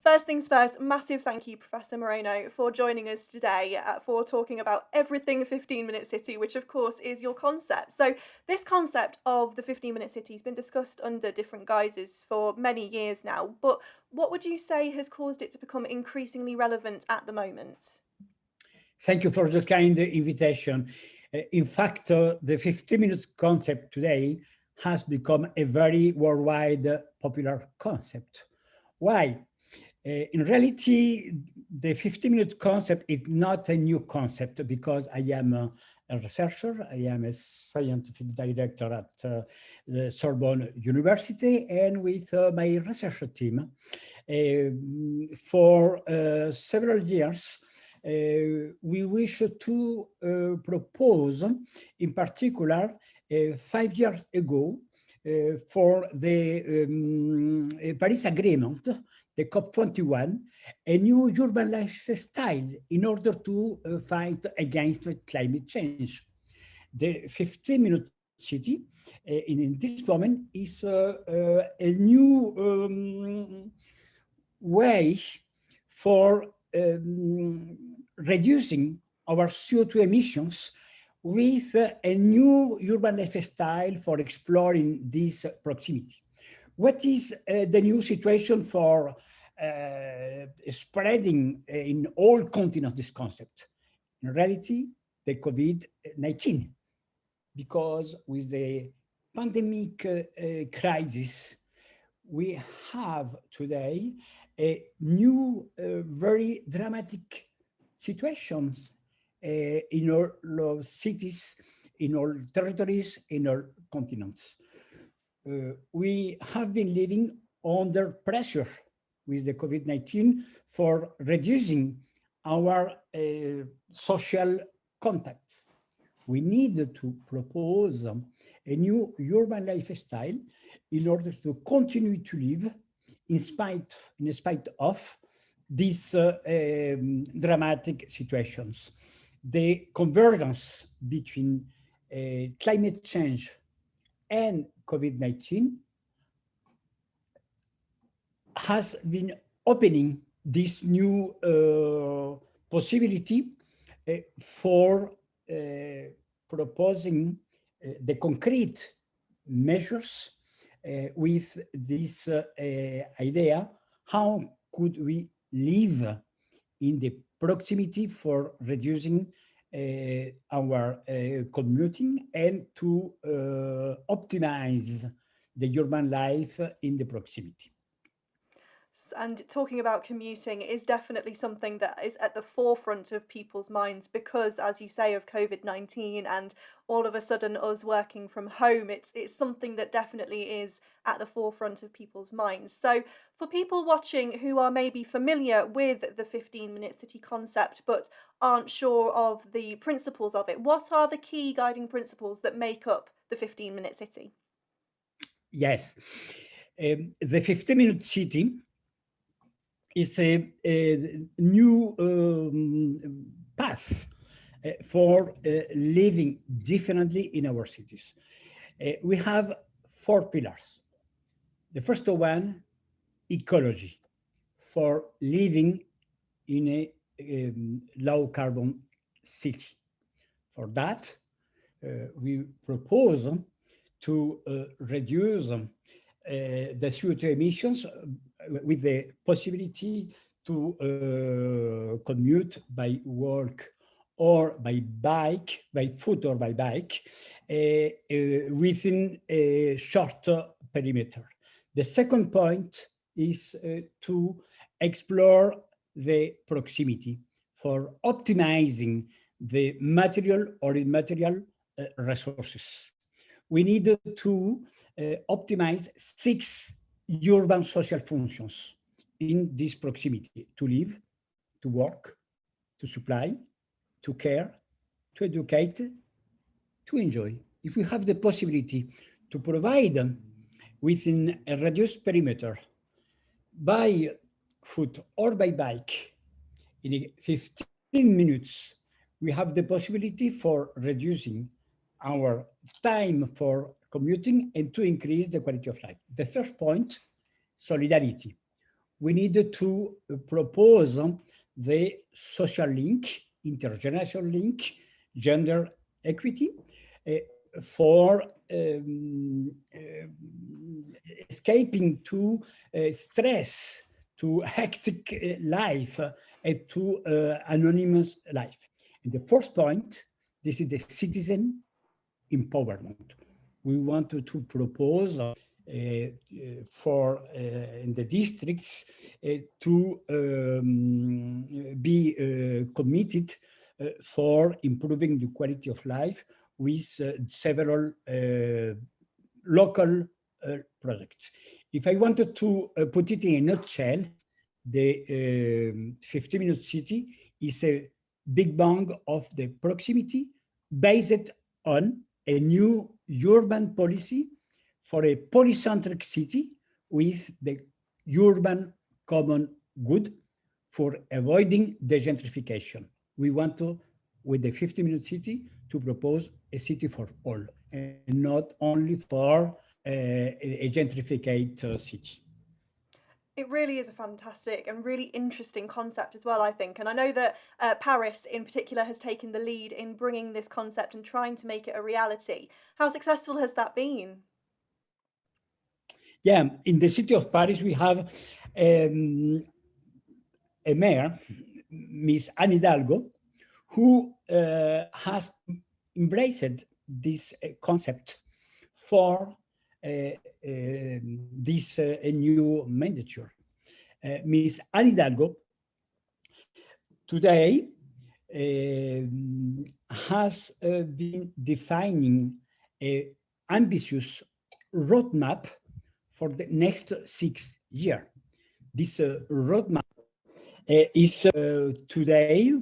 First things first, massive thank you, Professor Moreno, for joining us today for talking about everything 15-minute city, which of course is your concept. So this concept of the 15-minute city has been discussed under different guises for many years now, but what would you say has caused it to become increasingly relevant at the moment? Thank you for the kind invitation. In fact, the 15 minutes concept today has become a very worldwide popular concept. Why? In reality, the 15-minute concept is not a new concept because I am a researcher. I am a scientific director at the Sorbonne University, and with my research team for several years, we wish to propose, in particular, 5 years ago, for the Paris Agreement, the COP21, a new urban lifestyle in order to fight against climate change. The 15-minute city in this moment is a new way for reducing our CO2 emissions with a new urban lifestyle for exploring this proximity. What is the new situation for spreading in all continents this concept? In reality, the COVID-19, because with the pandemic crisis, we have today a new, very dramatic situation in all cities, in all territories, in all continents. We have been living under pressure with the COVID-19 for reducing our social contacts. We need to propose a new urban lifestyle in order to continue to live in spite of these dramatic situations. The convergence between climate change and COVID-19 has been opening this new possibility for proposing the concrete measures with this idea, how could we live in the proximity for reducing our commuting and to optimize the urban life in the proximity. And talking about commuting is definitely something that is at the forefront of people's minds because, as you say, of COVID-19 and all of a sudden us working from home, it's something that definitely is at the forefront of people's minds. So for people watching who are maybe familiar with the 15-minute city concept but aren't sure of the principles of it, what are the key guiding principles that make up the 15-minute city? Yes, the 15-minute city is a new path for living differently in our cities. We have 4 pillars. The first one, ecology, for living in a low carbon city. For that, we propose to reduce the CO2 emissions with the possibility to commute by walk or by bike, by foot or by bike, within a short perimeter. The second point is to explore the proximity for optimizing the material or immaterial resources. We need to optimize 6 urban social functions in this proximity: to live, to work, to supply, to care, to educate, to enjoy. If we have the possibility to provide them within a reduced perimeter by foot or by bike in 15 minutes, we have the possibility for reducing our time for commuting and to increase the quality of life. The third point, solidarity. we need to propose the social link, intergenerational link, gender equity uh, for escaping to stress, to hectic life, and to anonymous life. And the fourth point, this is the citizen empowerment. We want to propose for in the districts to be committed for improving the quality of life with several local projects. If I wanted to put it in a nutshell, the 50-minute city is a big bang of the proximity based on a new urban policy for a polycentric city with the urban common good for avoiding the gentrification. We want to, with the 50-minute city, to propose a city for all and not only for a gentrified city. It really is a fantastic and really interesting concept as well, I think. And I know that Paris in particular has taken the lead in bringing this concept and trying to make it a reality. How successful has that been? Yeah, in the city of Paris, we have a mayor, Miss Anne Hidalgo, who has embraced this concept for this new mandature. Miss Anne Hidalgo today has been defining an ambitious roadmap for the next 6 years. This roadmap is today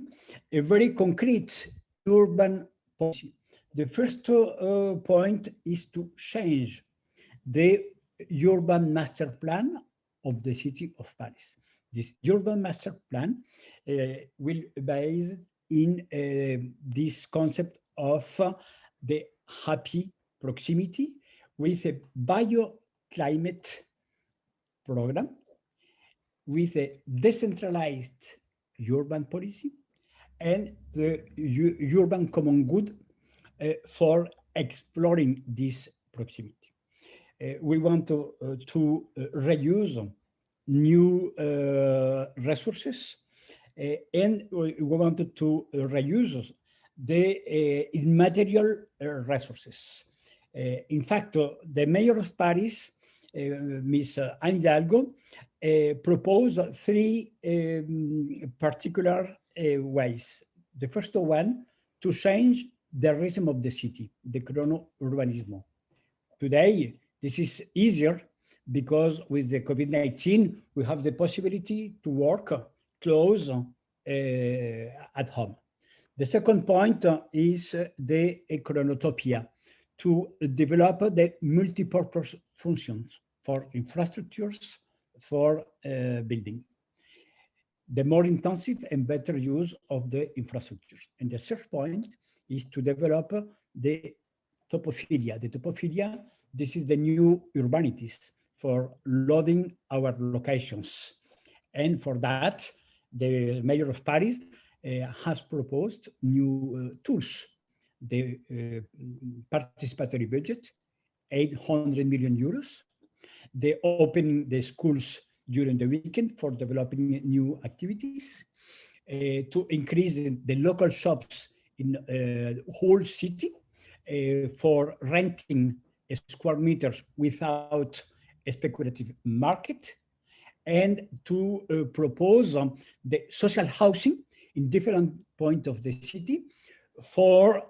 a very concrete urban policy. The first point is to change the urban master plan of the city of Paris. This urban master plan will be based in this concept of the happy proximity with a bioclimate program, with a decentralized urban policy, and the urban common good for exploring this proximity. We want to reuse new resources, and we wanted to reuse the immaterial resources. In fact, the mayor of Paris, Ms. Anne Hidalgo, proposed three particular ways. The first one, to change the rhythm of the city, the chrono-urbanismo. Today, this is easier because with the COVID-19, we have the possibility to work close at home. The second point is the chronotopia, to develop the multi-purpose functions for infrastructures, for building. The more intensive and better use of the infrastructures. And the third point is to develop the topophilia. The topophilia, this is the new urbanities for loading our locations. And for that, the mayor of Paris has proposed new tools. The participatory budget, 800 million euros. The opening the schools during the weekend for developing new activities, to increase the local shops in the whole city for renting square meters without a speculative market, and to propose the social housing in different points of the city for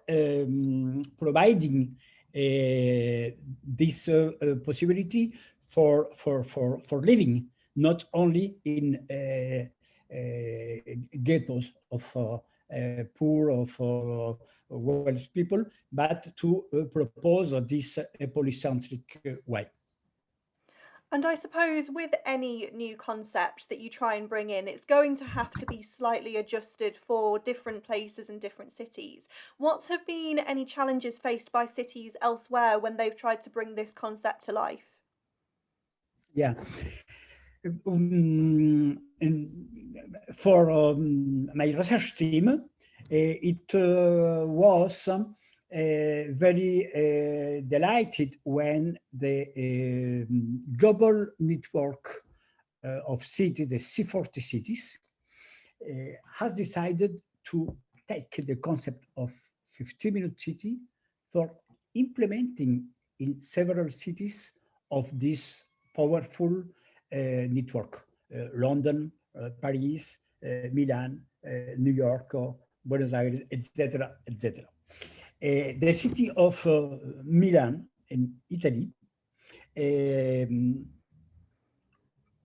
providing this possibility for living, not only in ghettos of poor, of wealthy people, but to propose this polycentric way. And I suppose with any new concept that you try and bring in, it's going to have to be slightly adjusted for different places and different cities. What have been any challenges faced by cities elsewhere when they've tried to bring this concept to life? Yeah. For my research team, it was very delighted when the global network of cities, the C40 cities, has decided to take the concept of 15-minute city for implementing in several cities of this powerful network. London, Paris, Milan, New York, Buenos Aires, etc., etc. The city of Milan in Italy um,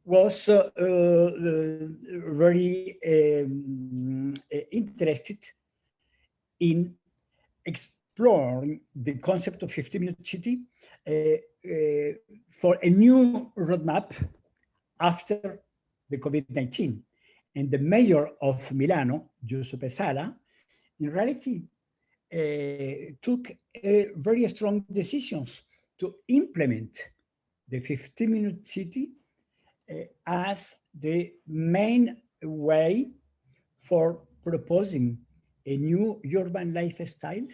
was very interested in exploring the concept of 15-minute city for a new roadmap after the COVID-19. And the mayor of Milano, Giuseppe Sala, in reality took very strong decisions to implement the 15-minute city as the main way for proposing a new urban lifestyle,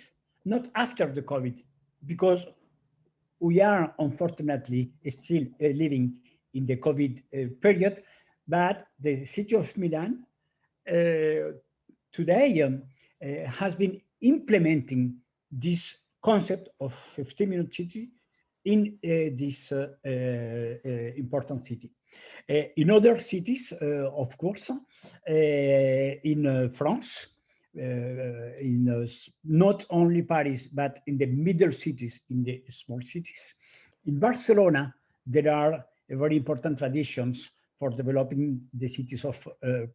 not after the COVID, because we are unfortunately still living in the COVID period, but the city of Milan today has been implementing this concept of 15-minute city in this important city. In other cities, of course, in France, in not only Paris, but in the middle cities, in the small cities. In Barcelona, there are very important traditions for developing the cities of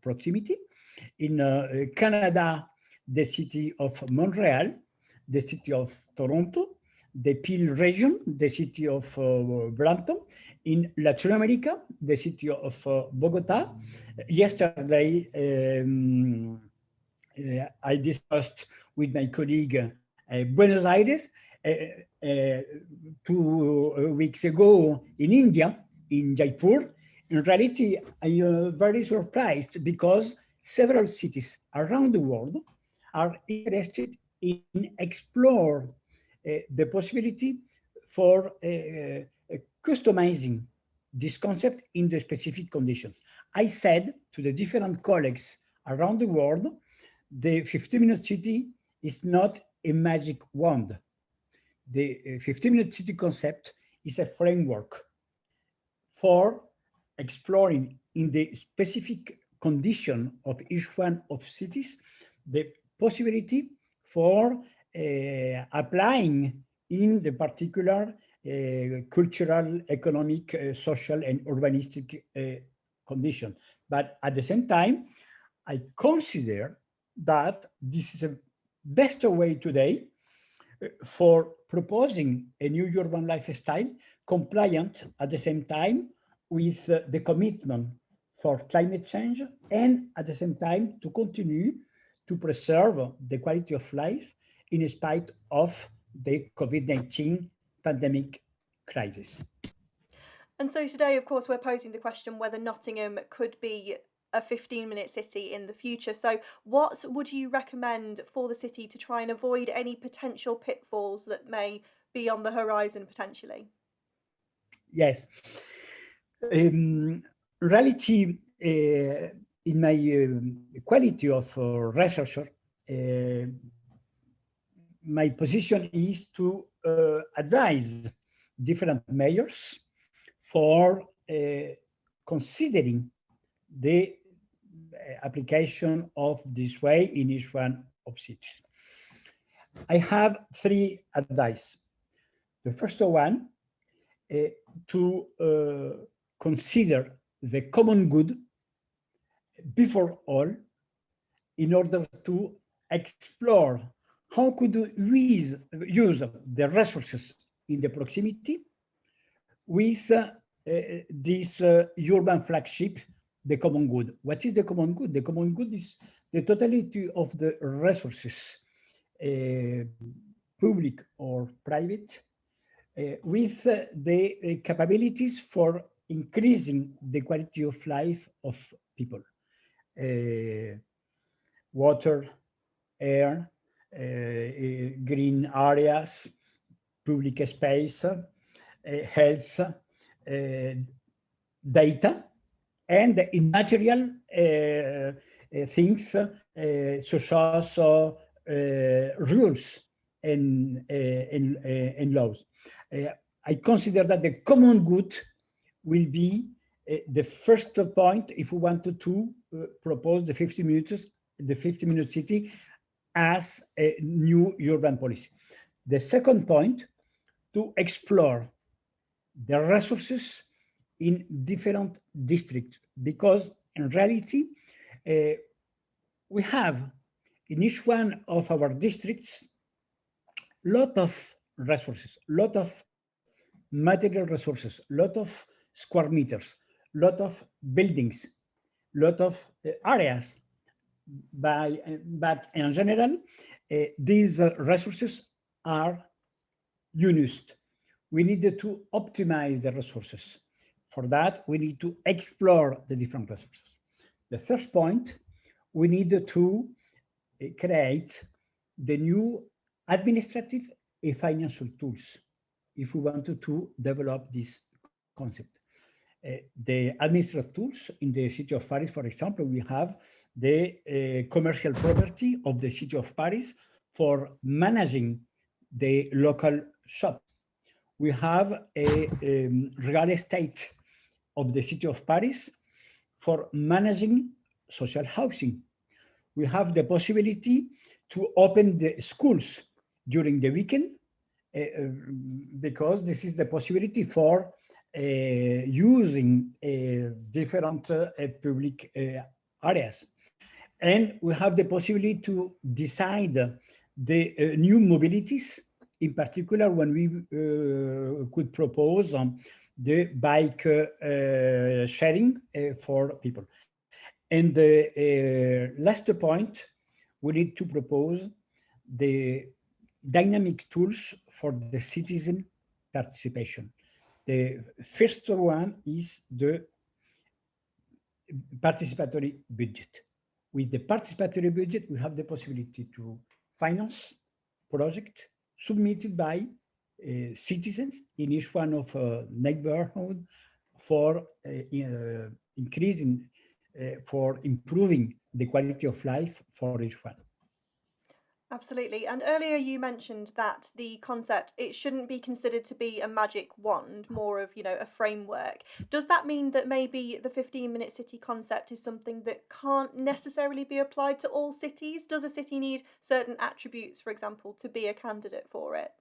proximity. In Canada, the city of Montreal, the city of Toronto, the Peel region, the city of Brampton. In Latin America, the city of Bogota. Yesterday, I discussed with my colleague Buenos Aires. 2 weeks ago in India, in Jaipur. In reality, I am very surprised because several cities around the world are interested in explore the possibility for customizing this concept in the specific conditions. I said to the different colleagues around the world, the 15-minute city is not a magic wand. The 15-minute city concept is a framework for exploring in the specific condition of each one of cities the possibility for applying in the particular cultural, economic, social, and urbanistic condition. But at the same time, I consider that this is a best way today for proposing a new urban lifestyle compliant at the same time with the commitment for climate change and at the same time to continue to preserve the quality of life in spite of the COVID-19 pandemic crisis. And so today, of course, we're posing the question whether Nottingham could be a 15-minute city in the future. So, what would you recommend for the city to try and avoid any potential pitfalls that may be on the horizon potentially? Yes. Reality, in my quality of researcher, my position is to advise different mayors for considering the application of this way in each one of cities. I have three advice. The first one, to consider the common good before all in order to explore how could we use the resources in the proximity with this urban flagship, the common good. What is the common good? The common good is the totality of the resources, public or private, with the capabilities for increasing the quality of life of people. Uh, Water, air, green areas, public space, health, data, and immaterial things such as rules and laws. Uh, I consider that the common good will be the first point if we wanted to propose the 50-minute city as a new urban policy. The second point, to explore the resources in different districts, because in reality, uh, we have in each one of our districts lot of resources, lot of material resources, lot of square meters, lot of buildings, lot of areas. But in general, these resources are unused. We need to optimize the resources. For that, we need to explore the different resources. The first point, we need to create the new administrative and financial tools if we wanted to develop this concept. The administrative tools in the city of Paris, for example, we have the commercial property of the city of Paris for managing the local shops. We have a real estate of the city of Paris for managing social housing. We have the possibility to open the schools during the weekend uh, because this is the possibility for using different public areas. And we have the possibility to decide the new mobilities, in particular when we could propose the bike sharing for people. And the last point, we need to propose the dynamic tools for the citizen participation. The first one is the participatory budget. With the participatory budget, we have the possibility to finance projects submitted by citizens in each one of neighborhood for increasing, for improving the quality of life for each one. Absolutely. And earlier you mentioned that the concept, it shouldn't be considered to be a magic wand, more of, a framework. Does that mean that maybe the 15-minute city concept is something that can't necessarily be applied to all cities? Does a city need certain attributes, for example, to be a candidate for it?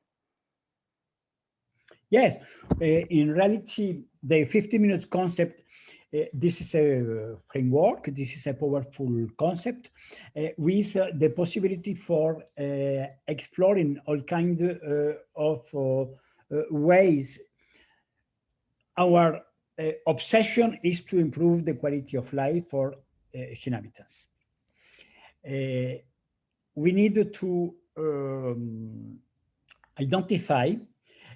Yes, in reality, the 50-minute concept, this is a framework, this is a powerful concept with the possibility for exploring all kinds of ways. Our obsession is to improve the quality of life for inhabitants. We need to identify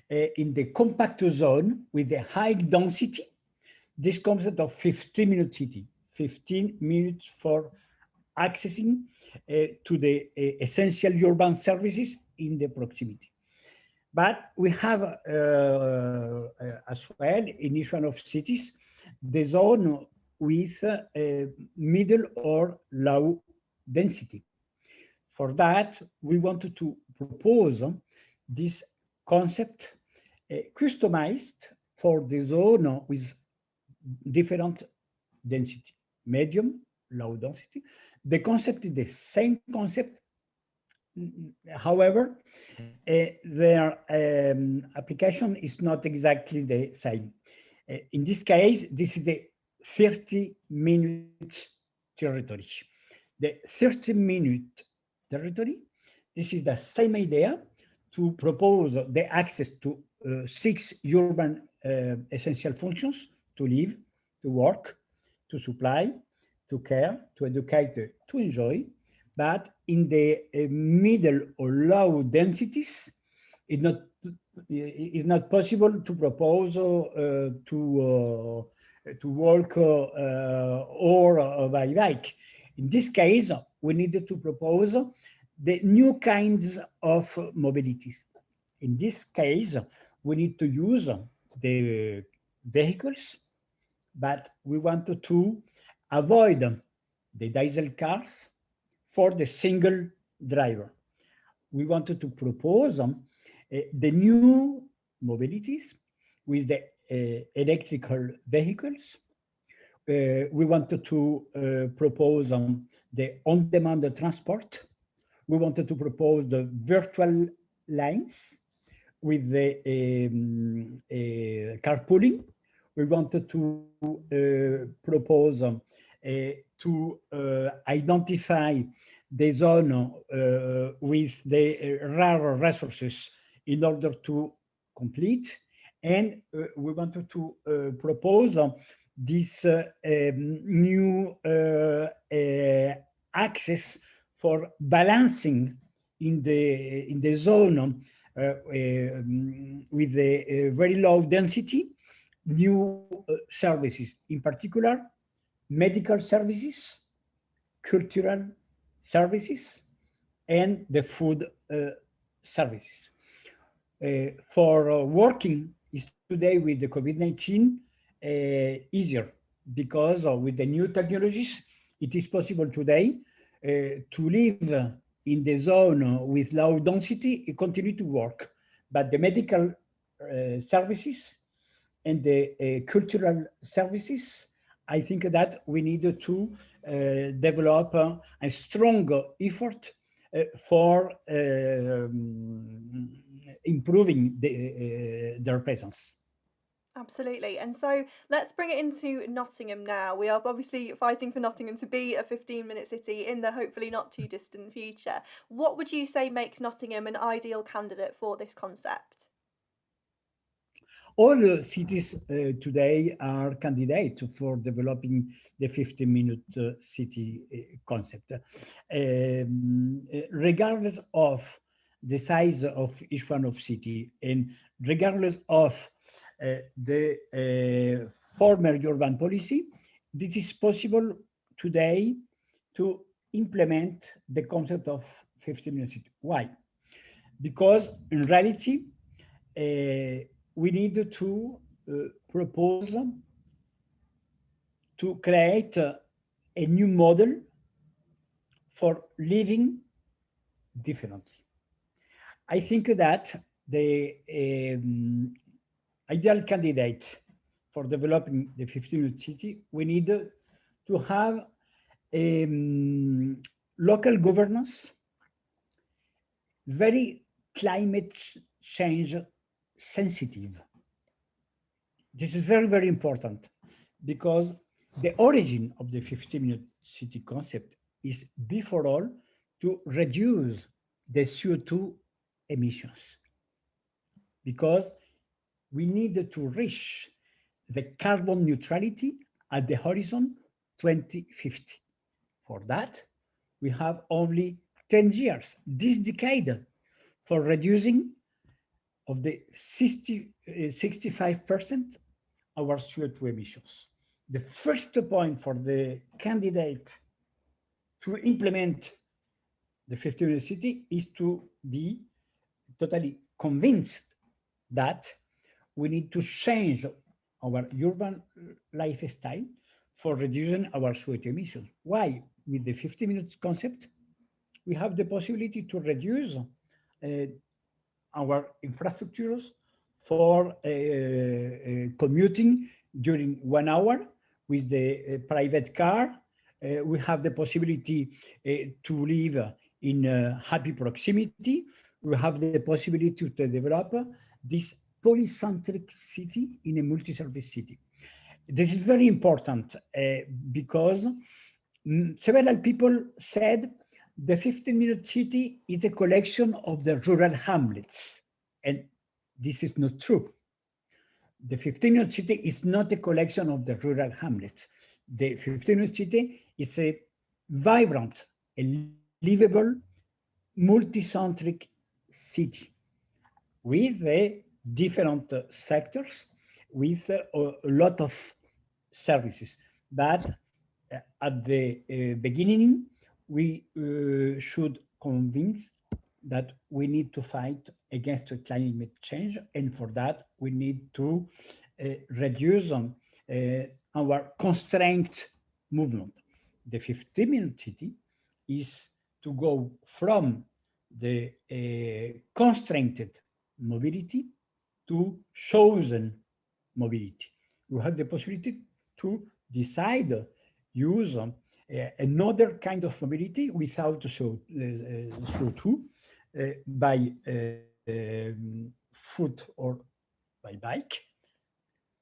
in the compact zone with the high density, this concept of 15-minute city, 15 minutes for accessing to the essential urban services in the proximity. But we have as well in each one of cities, the zone with middle or low density. For that, we wanted to propose this concept customized for the zone with different density, medium, low density. The concept is the same concept. However, their application is not exactly the same. In this case, this is the 30-minute territory. The 30-minute territory, this is the same idea to propose the access to 6 urban essential functions: to live, to work, to supply, to care, to educate, to enjoy. But in the middle or low densities, it's not it's not possible to propose to walk or by bike. In this case, we need to propose the new kinds of mobilities. In this case, we need to use the vehicles, but we want to avoid the diesel cars for the single driver. We wanted to propose the new mobilities with the electrical vehicles. We wanted to propose the on-demand transport. We wanted to propose the virtual lines with the carpooling. We wanted to propose to identify the zone with the rare resources in order to complete. And we wanted to propose this new access for balancing in the zone with a very low density, new services, in particular, medical services, cultural services, and the food services. For working is today with the COVID-19 easier because with the new technologies, it is possible today to live in the zone with low density and continue to work. But the medical services and the cultural services, I think that we need to develop a strong effort for improving their presence. Absolutely. And so let's bring it into Nottingham now. We are obviously fighting for Nottingham to be a 15-minute city in the hopefully not too distant future. What would you say makes Nottingham an ideal candidate for this concept? All cities today are candidates for developing the 15-minute city concept. Regardless of the size of each one of city and regardless of the former urban policy, this is possible today to implement the concept of 15-minute city. Why? Because in reality, we need to propose to create a new model for living differently. I think that the ideal candidate for developing the 15th city, we need to have local governance, very climate change sensitive. This is very, very important because the origin of the 15-minute city concept is before all to reduce the CO2 emissions because we need to reach the carbon neutrality at the horizon 2050. For that, we have only 10 years, this decade, for reducing of the 65% our CO2 emissions. The first point for the candidate to implement the 15th city is to be totally convinced that we need to change our urban lifestyle for reducing our CO2 emissions. Why? With the 50 minutes concept, we have the possibility to reduce our infrastructures for commuting during 1 hour with the private car. We have the possibility to live in happy proximity. We have the possibility to develop this polycentric city in a multi-service city. This is very important because several people said the 15-minute city is a collection of the rural hamlets. And this is not true. The 15-minute city is not a collection of the rural hamlets. The 15-minute city is a vibrant, a livable, multi-centric city. with the different sectors, with a lot of services. But at the beginning, we should convince that we need to fight against the climate change, and for that we need to reduce our constraint movement. The 15-minute city is to go from the constrained mobility to chosen mobility. You have the possibility to decide use another kind of mobility without CO2 by foot or by bike.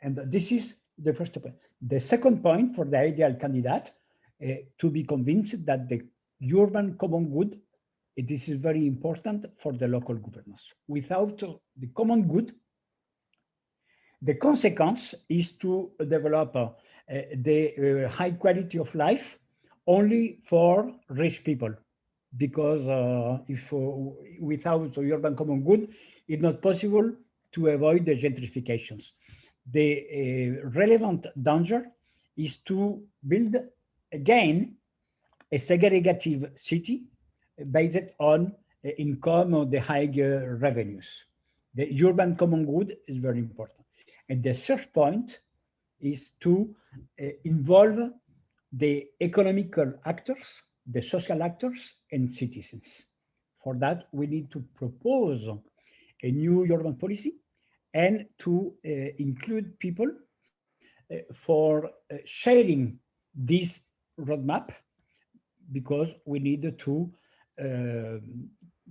And this is the first point. The second point for the ideal candidate to be convinced that the urban common good, this is very important for the local governance. Without the common good, the consequence is to develop the high quality of life only for rich people, because if without the urban common good, it's not possible to avoid the gentrifications. The relevant danger is to build again a segregative city based on income or the higher revenues. The urban common good is very important. And the third point is to involve the economical actors, the social actors, and citizens. For that, we need to propose a new urban policy and to include people for sharing this roadmap, because we need to uh,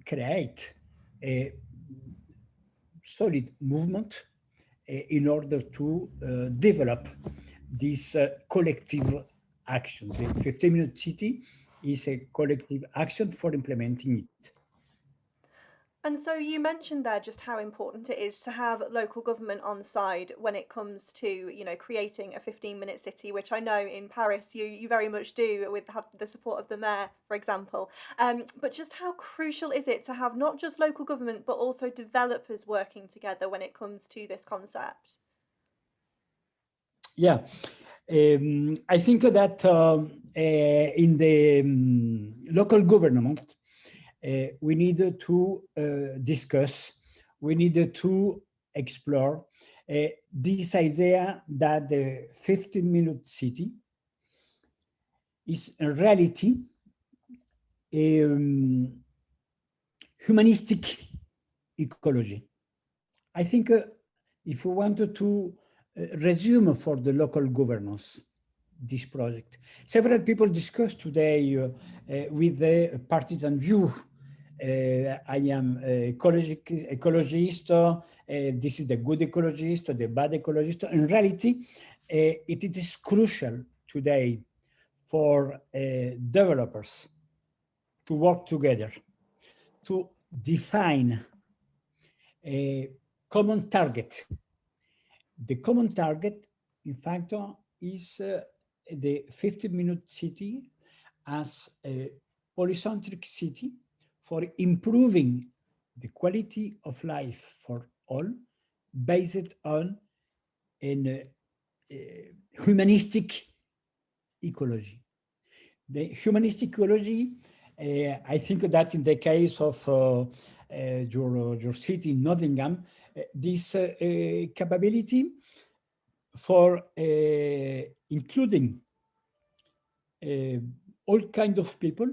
create a solid movement in order to develop this collective action. The 15-minute city is a collective action for implementing it. And so you mentioned there just how important it is to have local government on side when it comes to, creating a 15-minute city, which I know in Paris you very much do with the support of the mayor, for example. But just how crucial is it to have not just local government, but also developers working together when it comes to this concept? Yeah, I think that in the local government, we need to discuss, we need to explore this idea that the 15-minute city is in reality a humanistic ecology. I think if we wanted to resume for the local governance this project, several people discussed today with the partisan view. I am ecologist, this is the good ecologist or the bad ecologist. In reality, it is crucial today for developers to work together, to define a common target. The common target, in fact, is the 15-minute city as a polycentric city for improving the quality of life for all, based on an humanistic ecology. The humanistic ecology, I think that in the case of your city, Nottingham, this capability for including all kinds of people,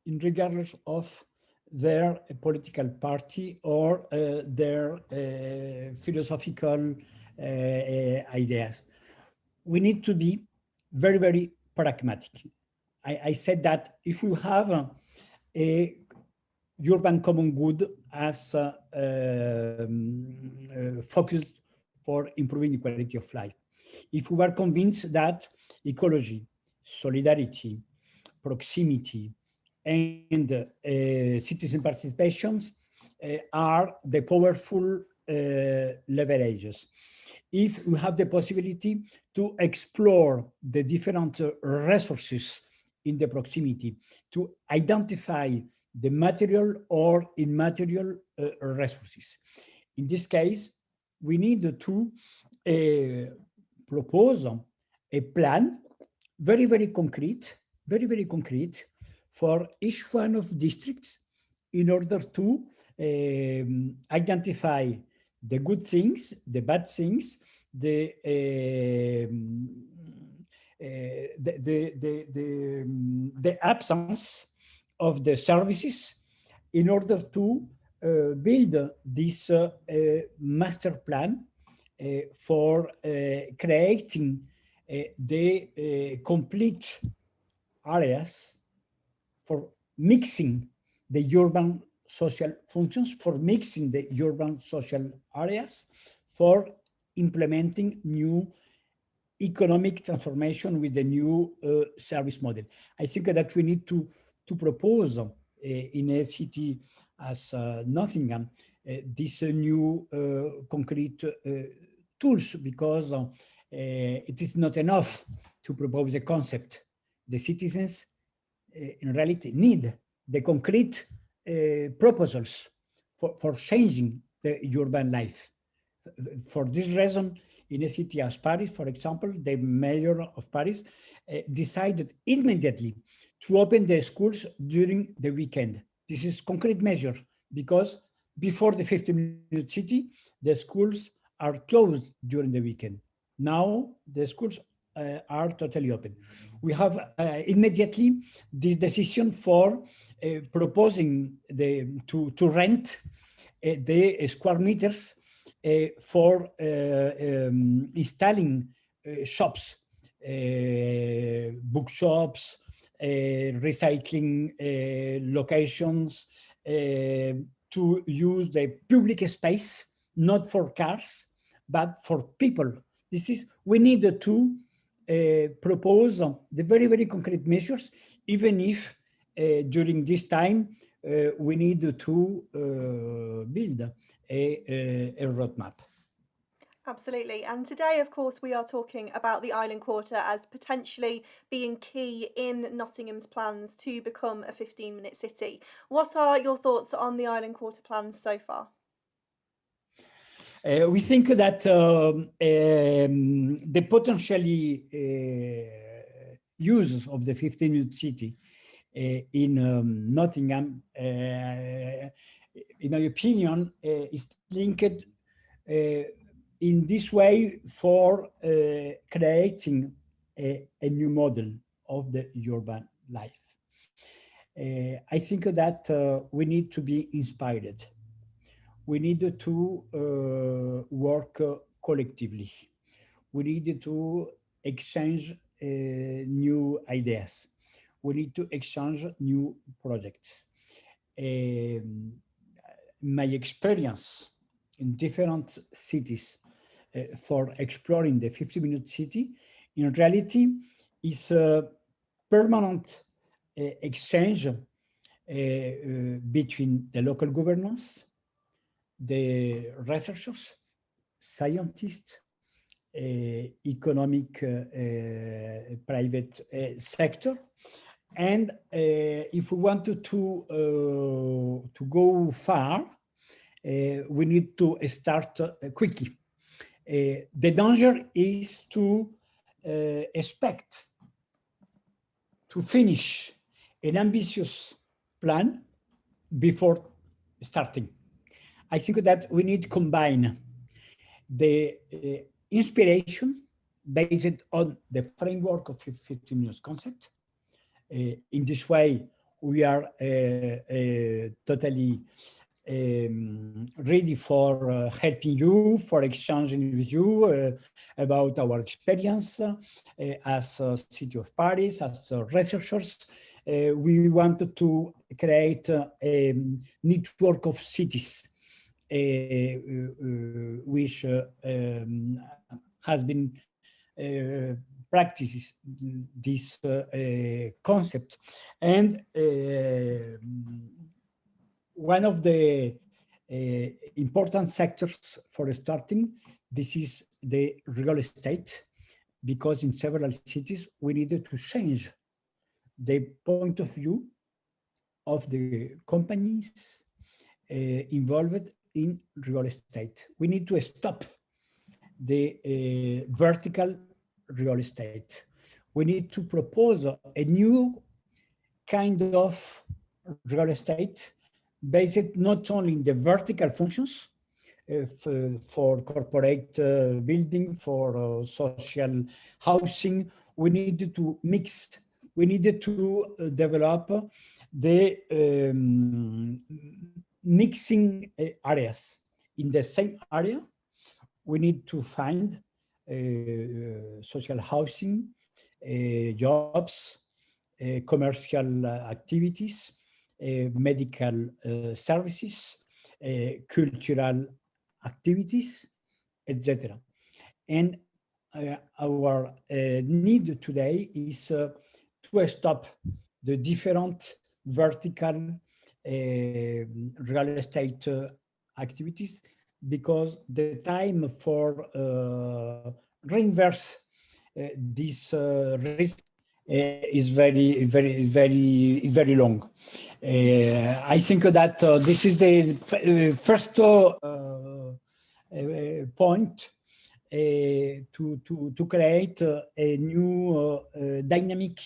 in regardless of their political party or their philosophical ideas. We need to be very, very pragmatic. I said that if we have a urban common good as focused for improving the quality of life, if we were convinced that ecology, solidarity, proximity, and citizen participations are the powerful leverages. If we have the possibility to explore the different resources in the proximity, to identify the material or immaterial resources, In this case, we need to propose a plan very concrete for each one of districts in order to identify the good things, the bad things, the absence of the services in order to build this master plan for creating the complete areas for mixing the urban social functions, for mixing the urban social areas, for implementing new economic transformation with the new service model. I think that we need to propose in a city as Nottingham these new concrete tools, because it is not enough to propose a concept. The citizens in reality need the concrete proposals for changing the urban life. For this reason, in a city as Paris, for example, the mayor of Paris decided immediately to open the schools during the weekend. This is concrete measure, because before the 15-minute city, the schools are closed during the weekend. Now the schools are totally open. We have immediately this decision for proposing to rent the square meters for installing shops, bookshops, recycling locations, to use the public space, not for cars, but for people. We need to propose the very concrete measures, even if during this time we need to build a roadmap. Absolutely. And today, of course, we are talking about the Island Quarter as potentially being key in Nottingham's plans to become a 15-minute city. What are your thoughts on the Island Quarter plans so far? We think that the potentially use of the 15-minute city in Nottingham, in my opinion, is linked in this way for creating a new model of the urban life. I think that we need to be inspired. We need to work collectively. We need to exchange new ideas. We need to exchange new projects. My experience in different cities for exploring the 50-minute city, in reality, is a permanent exchange between the local governance, the researchers, scientists, economic private sector. And if we wanted to go far, we need to start quickly. The danger is to expect to finish an ambitious plan before starting. I think that we need to combine the inspiration based on the framework of 15 minutes concept. In this way, we are totally ready for helping you, for exchanging with you about our experience as a City of Paris, as researchers. We wanted to create a network of cities which has been practices this concept. And one of the important sectors for starting, this is the real estate, because in several cities we needed to change the point of view of the companies involved in real estate. We need to stop the vertical real estate. We need to propose a new kind of real estate based not only in the vertical functions for corporate building, for social housing. We needed to mix, we needed to develop the mixing areas. In the same area, we need to find social housing, jobs, commercial activities, medical services, cultural activities, etc. And our need today is to stop the different vertical real estate activities, because the time for reinverse this risk is very long. I think that this is the first point to create a new dynamic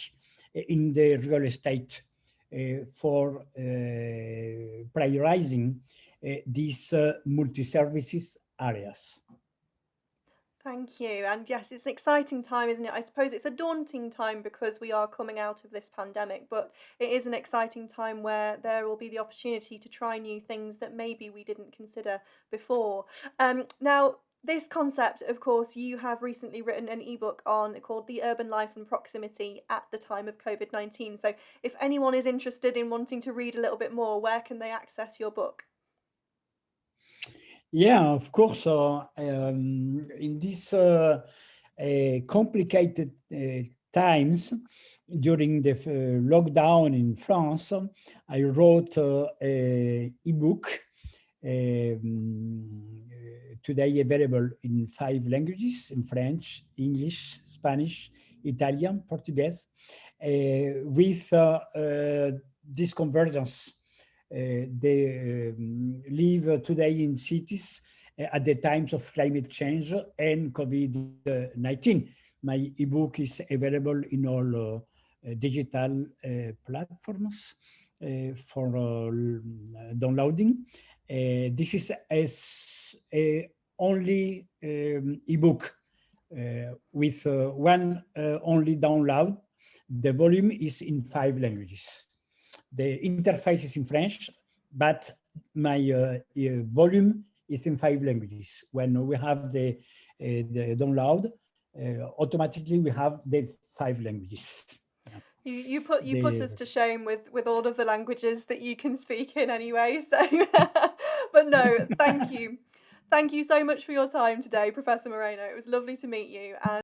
in the real estate for prioritizing these multi-services areas. Thank you. And yes, it's an exciting time, isn't it? I suppose it's a daunting time because we are coming out of this pandemic, but it is an exciting time where there will be the opportunity to try new things that maybe we didn't consider before. Now, this concept, of course, you have recently written an ebook on called The Urban Life and Proximity at the Time of COVID-19. So if anyone is interested in wanting to read a little bit more, where can they access your book? Yeah, of course. In these complicated times during the lockdown in France, I wrote an ebook today available in 5 languages: in French, English, Spanish, Italian, Portuguese, with this convergence. They live today in cities at the times of climate change and COVID-19. My ebook is available in all digital platforms for downloading. This is a only ebook with one only download. The volume is in 5 languages. The interface is in French, but my volume is in 5 languages. When we have the download, automatically we have the 5 languages. Yeah. You put us to shame with all of the languages that you can speak in anyway. So, but no, thank you so much for your time today, Professor Moreno. It was lovely to meet you. And